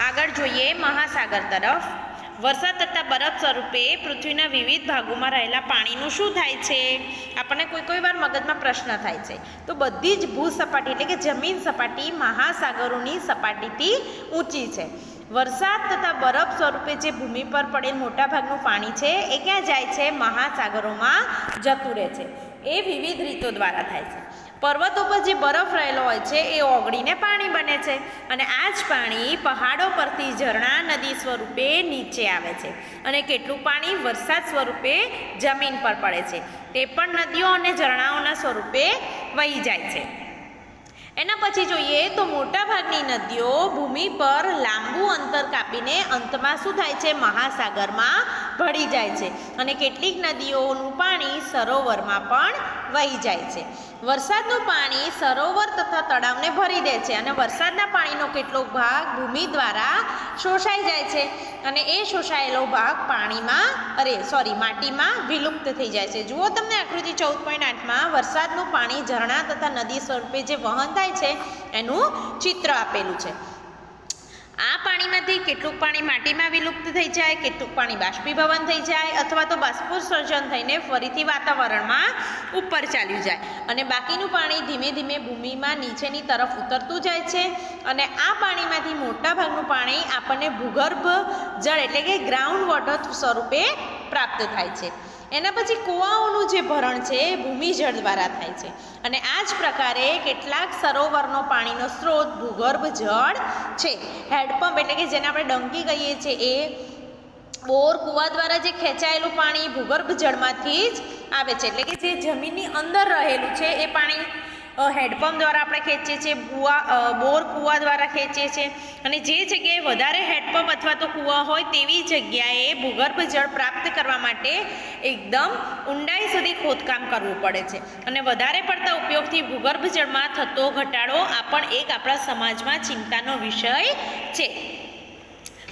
આગળ જોઈએ મહાસાગર તરફ. વરસાદ તથા બરફ સ્વરૂપે પૃથ્વીના વિવિધ ભાગોમાં રહેલા પાણીનું શું થાય છે? આપણને કોઈ વાર મગજમાં પ્રશ્ન થાય છે. તો બધી જ ભૂસપાટી એટલે કે જમીન સપાટી મહાસાગરોની સપાટીથી ઊંચી છે. વરસાદ તથા બરફ સ્વરૂપે જે ભૂમિ પર પડેલ મોટાભાગનું પાણી છે એ ક્યાં જાય છે? મહાસાગરોમાં જતું રહે છે. એ વિવિધ રીતો દ્વારા થાય છે. પર્વતો પર જે બરફ રહેલો હોય છે એ ઓગળીને પાણી બને છે અને આ જ પાણી પહાડો પરથી ઝરણા નદી સ્વરૂપે નીચે આવે છે અને કેટલું પાણી વરસાદ સ્વરૂપે જમીન પર પડે છે. તે પણ નદીઓ અને ઝરણાઓના સ્વરૂપે વહી જાય છે. એના પછી જોઈએ તો મોટાભાગની નદીઓ ભૂમિ પર લાંબુ અંતર કાપીને અંતમાં શું થાય છે? મહાસાગરમાં ભળી જાય છે અને કેટલીક નદીઓનું પાણી સરોવરમાં પણ વહી જાય છે. વરસાદનું પાણી સરોવર તથા તળાવને ભરી દે છે અને વરસાદના પાણીનો કેટલોક ભાગ ભૂમિ દ્વારા શોષાઈ જાય છે અને એ શોષાયેલો ભાગ માટીમાં વિલુપ્ત થઈ જાય છે. જુઓ તમને આકૃતિ 14.8માં વરસાદનું પાણી ઝરણા તથા નદી સ્વરૂપે જે વહન થાય છે એનું ચિત્ર આપેલું છે. આ પાણીમાંથી કેટલુંક પાણી માટીમાં વિલુપ્ત થઈ જાય, કેટલુંક પાણી બાષ્પીભવન થઈ જાય અથવા તો બાષ્પોત્સર્જન થઈને ફરીથી વાતાવરણમાં ઉપર ચાલ્યું જાય અને બાકીનું પાણી ધીમે ધીમે ભૂમિમાં નીચેની તરફ ઉતરતું જાય છે અને આ પાણીમાંથી મોટાભાગનું પાણી આપણને ભૂગર્ભ જળ એટલે કે ગ્રાઉન્ડ વોટર સ્વરૂપે પ્રાપ્ત થાય છે. એના પછી કૂવાઓનું જે ભરણ છે એ ભૂમિજળ દ્વારા થાય છે અને આ જ પ્રકારે કેટલાક સરોવરનો પાણીનો સ્ત્રોત ભૂગર્ભ જળ છે. હેન્ડપંપ એટલે કે જેને આપણે ડંકી કહીએ છીએ એ બોર કૂવા દ્વારા જે ખેંચાયેલું પાણી ભૂગર્ભ જળમાંથી જ આવે છે. એટલે કે જે જમીનની અંદર રહેલું છે એ પાણી હેન્ડપંપ દ્વારા આપણે ખેંચીએ છીએ, બોર કૂવા દ્વારા ખેંચીએ છીએ અને જે જગ્યાએ વધારે હેન્ડપંપ અથવા તો કૂવા હોય તેવી જગ્યાએ ભૂગર્ભ જળ પ્રાપ્ત કરવા માટે એકદમ ઊંડાઈ સુધી ખોદકામ કરવું પડે છે અને વધારે પડતા ઉપયોગથી ભૂગર્ભ જળમાં થતો ઘટાડો આ પણ એક આપણા સમાજમાં ચિંતાનો વિષય છે.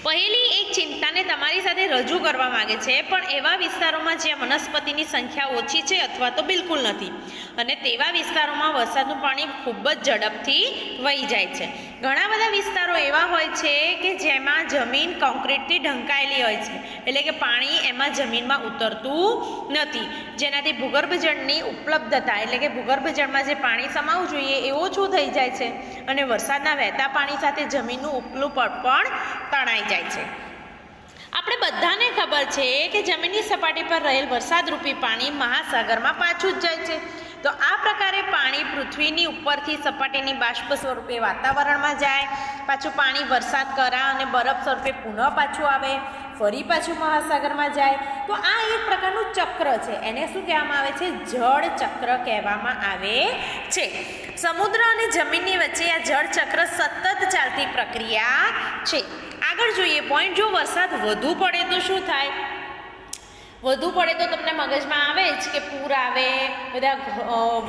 પહેલી એક ચિંતાને તમારી સાથે રજૂ કરવા માગે છે પણ એવા વિસ્તારોમાં જ્યાં વનસ્પતિની સંખ્યા ઓછી છે અથવા તો બિલકુલ નથી અને તેવા વિસ્તારોમાં વરસાદનું પાણી ખૂબ જ ઝડપથી વહી જાય છે. ઘણા બધા વિસ્તારો એવા હોય છે કે જેમાં જમીન કોન્ક્રીટથી ઢંકાયેલી હોય છે એટલે કે પાણી એમાં જમીનમાં ઉતરતું નથી જેનાથી ભૂગર્ભ જળની ઉપલબ્ધતા એટલે કે ભૂગર્ભ જળમાં જે પાણી સમાવવું જોઈએ એ ઓછું થઈ જાય છે અને વરસાદના વહેતા પાણી સાથે જમીનનું ઉપલું પડ પણ તણાઈ જાય છે. આપણે બધાને ખબર છે કે જમીનની સપાટી પર રહેલ વરસાદરૂપી પાણી મહાસાગરમાં પાછું જ જાય છે. તો આ પ્રકારે પાણી પૃથ્વીની ઉપરથી સપાટીની બાષ્પ સ્વરૂપે વાતાવરણમાં જાય, પાછું પાણી વરસાદ કરા અને બરફ સ્વરૂપે પુનઃ પાછું આવે, ફરી પાછું મહાસાગરમાં જાય. તો આ એક પ્રકારનું ચક્ર છે. એને શું કહેવામાં આવે છે? જળ ચક્ર કહેવામાં આવે છે. સમુદ્ર અને જમીનની વચ્ચે આ જળ ચક્ર સતત ચાલતી પ્રક્રિયા છે. આગળ જોઈએ પોઈન્ટ. જો વરસાદ વધુ પડે તો શું થાય? વધુ પડે તો તમને મગજમાં આવે જ કે પૂર આવે, બધા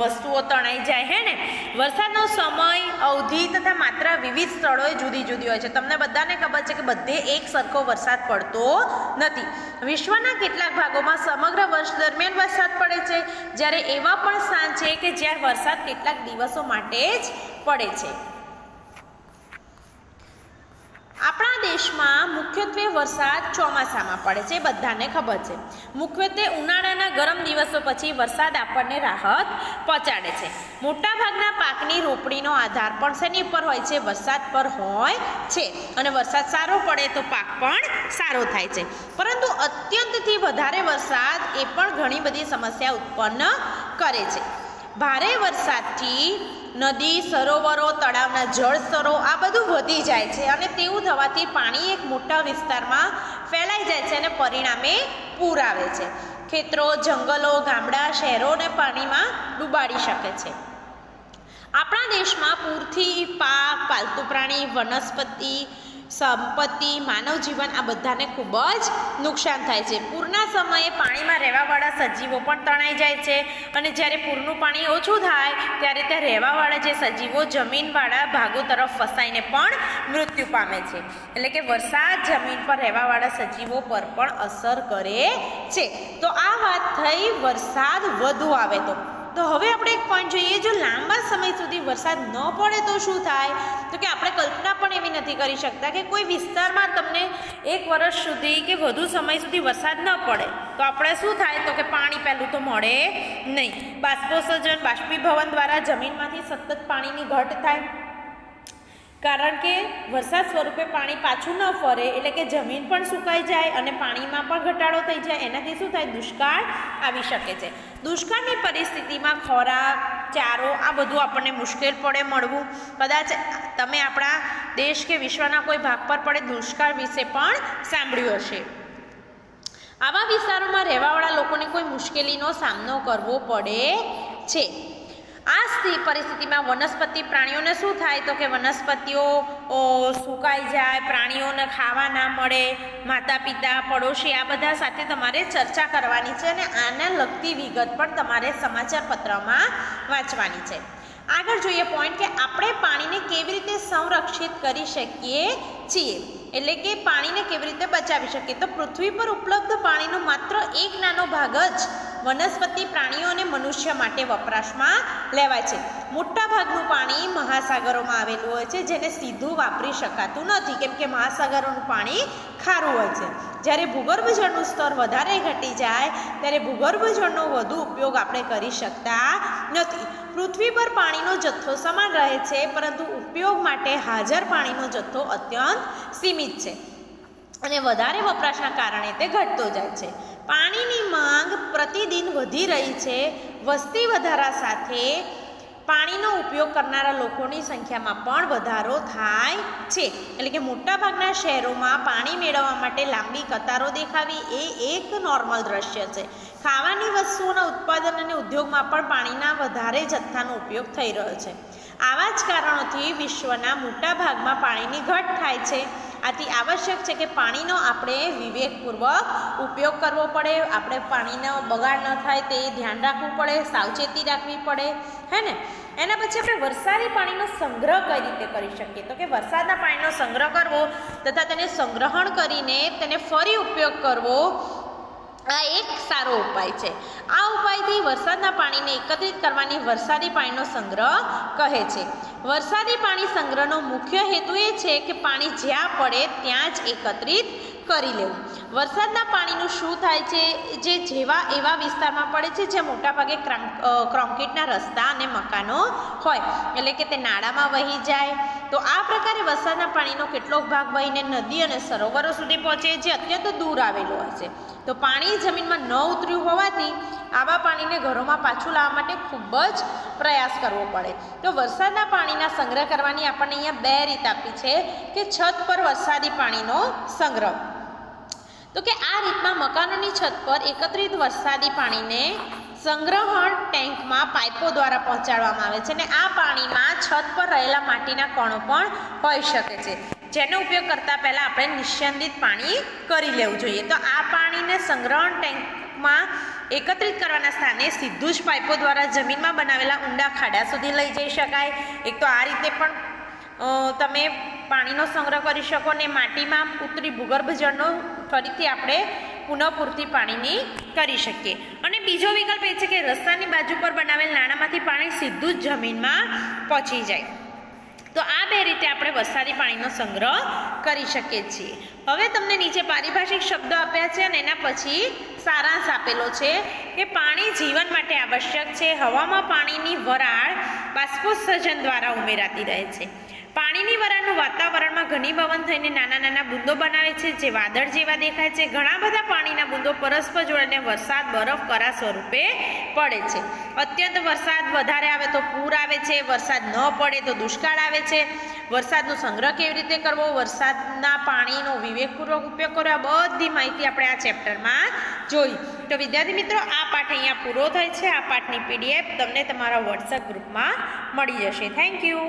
વસ્તુઓ તણાઈ જાય, હે ને? વરસાદનો સમય, અવધિ તથા માત્રા વિવિધ સ્થળોએ જુદી જુદી હોય છે. તમને બધાને ખબર છે કે બધે એક સરખો વરસાદ પડતો નથી. વિશ્વના કેટલાક ભાગોમાં સમગ્ર વર્ષ દરમિયાન વરસાદ પડે છે જ્યારે એવા પણ સ્થાન છે કે જ્યાં વરસાદ કેટલાક દિવસો માટે જ પડે છે. આપણા દેશમાં મુખ્યત્વે વરસાદ ચોમાસામાં પડે છે, બધાને ખબર છે. મુખ્યત્વે ઉનાળાના ગરમ દિવસો પછી વરસાદ આપણને રાહત પહોંચાડે છે. મોટાભાગના પાકની રોપણીનો આધાર પણ શેની ઉપર હોય છે? વરસાદ પર હોય છે અને વરસાદ સારો પડે તો પાક પણ સારો થાય છે. પરંતુ અત્યંતથી વધારે વરસાદ એ પણ ઘણી બધી સમસ્યા ઉત્પન્ન કરે છે. ભારે વરસાદથી નદી, સરોવરો, તળાવના જળ સ્તરો આ બધું વધી જાય છે અને તેવું થવાથી પાણી એક મોટા વિસ્તારમાં ફેલાઈ જાય છે અને પરિણામે પૂર આવે છે. ખેતરો, જંગલો, ગામડા, શહેરોને પાણીમાં ડૂબાડી શકે છે. આપણા દેશમાં પૂરથી પાક, પાલતુ પ્રાણી, વનસ્પતિ, સંપત્તિ, માનવ જીવન આ બધાને ખૂબ જ નુકસાન થાય છે. પૂરના સમયે પાણીમાં રહેવાવાળા સજીવો પણ તણાઈ જાય છે અને જ્યારે પૂરનું પાણી ઓછું થાય ત્યારે ત્યાં રહેવાવાળા જે સજીવો જમીનવાળા ભાગો તરફ ફસાઈને પણ મૃત્યુ પામે છે. એટલે કે વરસાદ જમીન પર રહેવાવાળા સજીવો પર પણ અસર કરે છે. તો આ વાત થઈ વરસાદ વધુ આવે તો. તો હવે આપણે એક પોઈન્ટ જોઈએ, જો લાંબા સમય સુધી વરસાદ ન પડે તો શું થાય? તો કે આપણે કલ્પના પણ એવી નથી કરી શકતા કે કોઈ વિસ્તારમાં તમને 1 વર્ષ સુધી કે વધુ સમય સુધી વરસાદ ન પડે તો આપણે શું થાય? તો કે પાણી પહેલું તો મળે નહીં. બાષ્પોત્સર્જન, બાષ્પીભવન દ્વારા જમીનમાંથી સતત પાણીની ઘટ થાય, કારણ કે વરસાદ સ્વરૂપે પાણી પાછું ન ફરે એટલે કે જમીન પણ સુકાઈ જાય અને પાણીમાં પણ ઘટાડો થઈ જાય. એનાથી શું થાય? દુષ્કાળ આવી શકે છે. દુષ્કાળની પરિસ્થિતિમાં ખોરાક, ચારો આ બધું આપણને મુશ્કેલ પડે મળવું. કદાચ તમે આપણા દેશ કે વિશ્વના કોઈ ભાગ પર પડે દુષ્કાળ વિશે પણ સાંભળ્યું હશે. આવા વિસ્તારોમાં રહેવાવાળા લોકોને કોઈ મુશ્કેલીનો સામનો કરવો પડે છે. આ પરિસ્થિતિમાં વનસ્પતિ પ્રાણીઓને શું થાય? તો કે વનસ્પતિઓ સુકાઈ જાય, પ્રાણીઓને ખાવા ના મળે. માતા પિતા, પડોશી આ બધા સાથે તમારે ચર્ચા કરવાની છે અને આને લગતી વિગત પણ તમારે સમાચાર પત્રમાં વાંચવાની છે. આગળ જોઈએ પોઈન્ટ કે આપણે પાણીને કેવી રીતે સંરક્ષિત કરી શકીએ છીએ, એટલે કે પાણીને કેવી રીતે બચાવી શકીએ. તો પૃથ્વી પર ઉપલબ્ધ પાણીનો માત્ર એક નાનો ભાગ જ વનસ્પતિ, પ્રાણીઓ અને મનુષ્ય માટે વપરાશમાં લેવાય છે. મોટા ભાગનું પાણી મહાસાગરોમાં આવેલું હોય છે, જેને સીધું વાપરી શકાતું નથી કેમ કે મહાસાગરોનું પાણી ખારું હોય છે. જ્યારે ભૂગર્ભ જળનું સ્તર વધારે ઘટી જાય ત્યારે ભૂગર્ભ જળનો વધુ ઉપયોગ આપણે કરી શકતા નથી. પૃથ્વી પર પાણીનો જથ્થો સમાન રહે છે, પરંતુ ઉપયોગ માટે હાજર પાણીનો જથ્થો અત્યંત સીમિત છે અને વધારે વપરાશના કારણે તે ઘટતો જાય છે. પાણીની માંગ પ્રતિદિન વધી રહી છે. વસ્તી વધારા સાથે પાણીનો ઉપયોગ કરનારા લોકોની સંખ્યામાં પણ વધારો થાય છે. એટલે કે મોટાભાગના શહેરોમાં પાણી મેળવવા માટે લાંબી કતારો દેખાવી એ એક નોર્મલ દ્રશ્ય છે. ખાવાની વસ્તુઓના ઉત્પાદન અને ઉદ્યોગમાં પણ પાણીના વધારે જથ્થાનો ઉપયોગ થઈ રહ્યો છે. આવા જ કારણોથી વિશ્વના મોટા ભાગમાં પાણીની ઘટ થાય છે. આથી આવશ્યક છે કે પાણીનો આપણે વિવેકપૂર્વક ઉપયોગ કરવો પડે. આપણે પાણીનો બગાડ ન થાય તે ધ્યાન રાખવું પડે, સાવચેતી રાખવી પડે, હે ને. એના પછી આપણે વરસાદી પાણીનો સંગ્રહ કઈ રીતે કરી શકીએ? તો કે વરસાદના પાણીનો સંગ્રહ કરવો તથા તેને સંગ્રહણ કરીને તેને ફરી ઉપયોગ કરવો આ એક સારો ઉપાય છે. આ ઉપાયથી વરસાદના પાણીને એકત્રિત કરવાની વરસાદી પાણીનો સંગ્રહ કહે છે. વરસાદી પાણી સંગ્રહનો મુખ્ય હેતુ એ છે કે પાણી જ્યાં પડે ત્યાં જ એકત્રિત કરી લેવું. વરસાદના પાણીનું શું થાય છે? જે જેવા એવા વિસ્તારમાં પડે છે જ્યાં મોટાભાગે કોન્ક્રીટના રસ્તા અને મકાનો હોય, એટલે કે તે નાળામાં વહી જાય. તો આ પ્રકારે વરસાદના પાણીનો કેટલોક ભાગ વહીને નદી અને સરોવરો સુધી પહોંચે, જે અત્યંત દૂર આવેલું હોય છે. તો પાણી જમીનમાં ન ઉતર્યું હોવાથી આવા પાણીને ઘરોમાં પાછું લાવવા માટે ખૂબ જ પ્રયાસ કરવો પડે. તો વરસાદના પાણીના સંગ્રહ કરવાની આપણને અહીંયા 2 રીત આપી છે કે છત પર વરસાદી પાણીનો સંગ્રહ. તો કે આ રીતમાં મકાનોની છત પર એકત્રિત વરસાદી પાણીને સંગ્રહણ ટેન્કમાં પાઇપો દ્વારા પહોંચાડવામાં આવે છે અને આ પાણીમાં છત પર રહેલા માટીના કણો પણ હોઈ શકે છે, જેનો ઉપયોગ કરતાં પહેલાં આપણે નિસ્યંદિત પાણી કરી લેવું જોઈએ. તો આ પાણીને સંગ્રહણ ટેન્કમાં એકત્રિત કરવાના સ્થાને સીધું જ પાઇપો દ્વારા જમીનમાં બનાવેલા ઊંડા ખાડા સુધી લઈ જઈ શકાય. એક તો આ રીતે પણ તમે પાણીનો સંગ્રહ કરી શકો ને માટીમાં ઉતરી ભૂગર્ભ જળનો ફરીથી આપણે પુનઃપૂર્તિ પાણીની કરી શકીએ. અને બીજો વિકલ્પ એ છે કે રસ્તાની બાજુ પર બનાવેલ નાણામાંથી પાણી સીધું જ જમીનમાં પહોંચી જાય. તો આ 2 રીતે આપણે વરસાદી પાણીનો સંગ્રહ કરી શકીએ છીએ. હવે તમને નીચે પારિભાષિક શબ્દો આપ્યા છે અને એના પછી સારાંશ આપેલો છે કે પાણી જીવન માટે આવશ્યક છે. હવામાં પાણીની વરાળ બાષ્પોત્સર્જન દ્વારા ઉમેરાતી રહે છે. પાણીની વરાળનું વાતાવરણમાં ઘનીભવન થઈને નાના નાના બૂંદો બનાવે છે, જે વાદળ જેવા દેખાય છે. ઘણા બધા પાણીના બૂંદો પરસ્પર જોડાઈને વરસાદ, બરફ, કરા સ્વરૂપે પડે છે. અત્યંત વરસાદ વધારે આવે તો પૂર આવે છે, વરસાદ ન પડે તો દુષ્કાળ આવે છે. વરસાદનો સંગ્રહ કેવી રીતે કરવો, વરસાદના પાણીનો વિવેકપૂર્વક ઉપયોગ કરવો, આ બધી માહિતી આપણે આ ચેપ્ટરમાં જોઈ. તો વિદ્યાર્થી મિત્રો, આ પાઠ અહીંયા પૂરો થાય છે. આ પાઠની PDF તમને તમારા WhatsApp ગ્રુપમાં મળી જશે. Thank you.